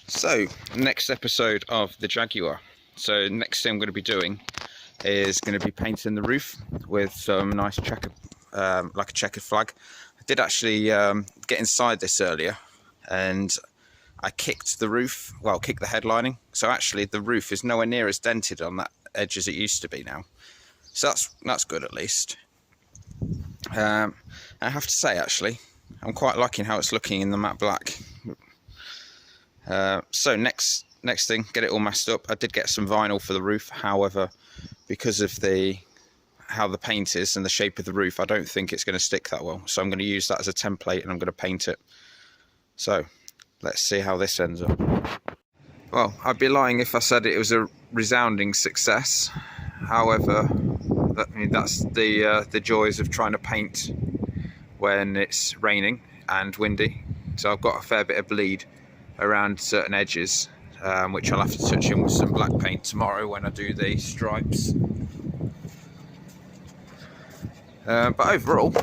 So, next episode of the Jaguar. So, next thing I'm going to be doing is going to be painting the roof with some nice checker, like a checkered flag. I did actually get inside this earlier, and I kicked the roof, well, kicked the headlining. So actually, the roof is nowhere near as dented on that edge as it used to be now. So that's good at least. I have to say, actually, I'm quite liking how it's looking in the matte black. So next thing, get it all messed up. I did get some vinyl for the roof, however, because of how the paint is and the shape of the roof, I don't think it's going to stick that well. So I'm going to use that as a template and I'm going to paint it. So let's see how this ends up. Well, I'd be lying if I said it was a resounding success. However, that's the joys of trying to paint when it's raining and windy. So I've got a fair bit of bleed around certain edges, which I'll have to touch in with some black paint tomorrow when I do the stripes. But overall, I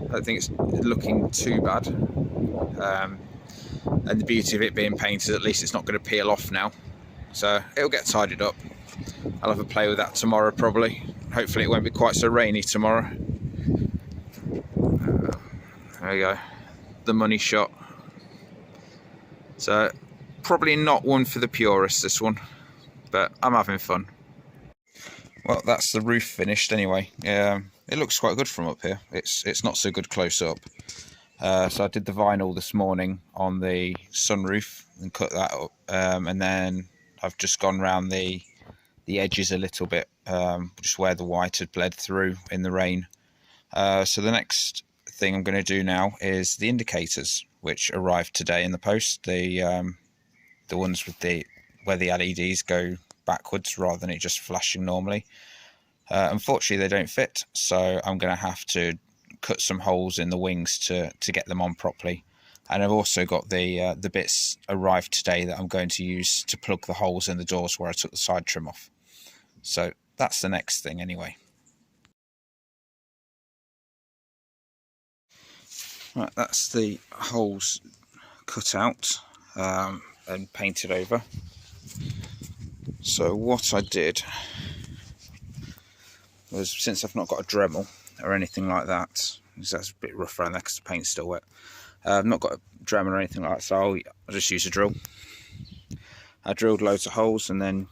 don't think it's looking too bad. And the beauty of it being painted, at least it's not going to peel off now. So it'll get tidied up. I'll have a play with that tomorrow probably. Hopefully it won't be quite so rainy tomorrow. There we go. The money shot. So probably not one for the purists, this one, but I'm having fun. Well, that's the roof finished anyway. It looks quite good from up here. It's not so good close up. So I did the vinyl this morning on the sunroof and cut that up, and then I've just gone round the edges a little bit, just where the white had bled through in the rain. So the next thing I'm going to do now is the indicators, which arrived today in the post. The ones with where the LEDs go backwards rather than it just flashing normally. Unfortunately, they don't fit, so I'm going to have to cut some holes in the wings to get them on properly. And I've also got the bits arrived today that I'm going to use to plug the holes in the doors where I took the side trim off. So that's the next thing anyway. Right, that's the holes cut out and painted over. So what I did was, since I've not got a Dremel or anything like that, because that's a bit rough around there because the paint's still wet, I've not got a Dremel or anything like that, so I'll just use a drill. I drilled loads of holes and then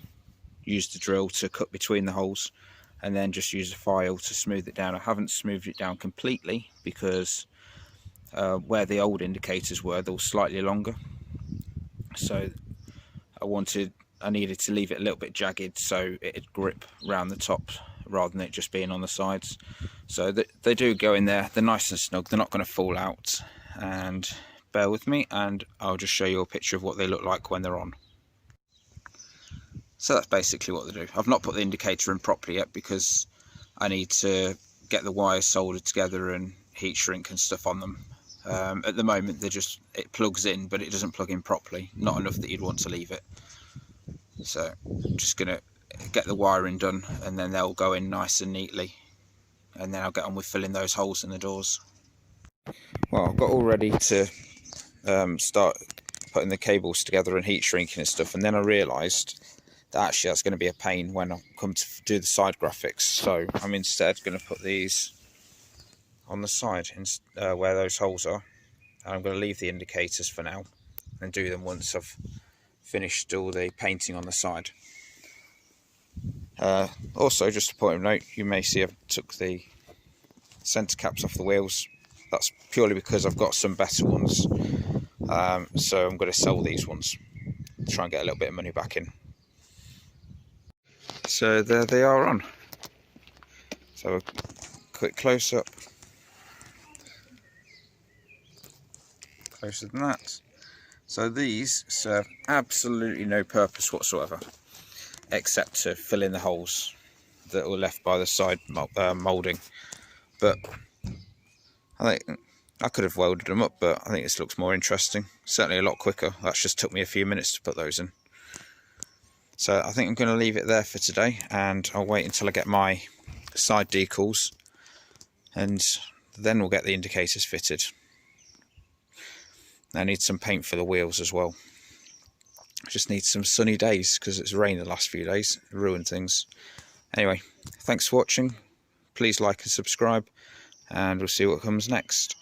used the drill to cut between the holes, and then just use a file to smooth it down. I haven't smoothed it down completely because where the old indicators were, they were slightly longer, so I needed to leave it a little bit jagged so it'd grip around the top rather than it just being on the sides. So they do go in there, they're nice and snug, they're not going to fall out. And bear with me and I'll just show you a picture of what they look like when they're on. So that's basically what they do. I've not put the indicator in properly yet because I need to get the wires soldered together and heat shrink and stuff on them. At the moment it plugs in, but it doesn't plug in properly, not enough that you'd want to leave it. So I'm just going to get the wiring done and then they'll go in nice and neatly, and then I'll get on with filling those holes in the doors. Well, I've got all ready to start putting the cables together and heat shrinking and stuff, and then I realised that actually that's going to be a pain when I come to do the side graphics. So I'm instead going to put these on the side where those holes are, and I'm going to leave the indicators for now and do them once I've finished all the painting on the side. Also, just a point of note, you may see I've took the centre caps off the wheels. That's purely because I've got some better ones, so I'm going to sell these ones, try and get a little bit of money back in. So there they are on. So a quick close up, closer than that. So these serve absolutely no purpose whatsoever, except to fill in the holes that were left by the side moulding. But I think I could have welded them up, but I think this looks more interesting. Certainly a lot quicker. That's just took me a few minutes to put those in. So I think I'm going to leave it there for today, and I'll wait until I get my side decals, and then we'll get the indicators fitted. I need some paint for the wheels as well. I just need some sunny days because it's rained the last few days. It ruined things. Anyway, thanks for watching. Please like and subscribe, and we'll see what comes next.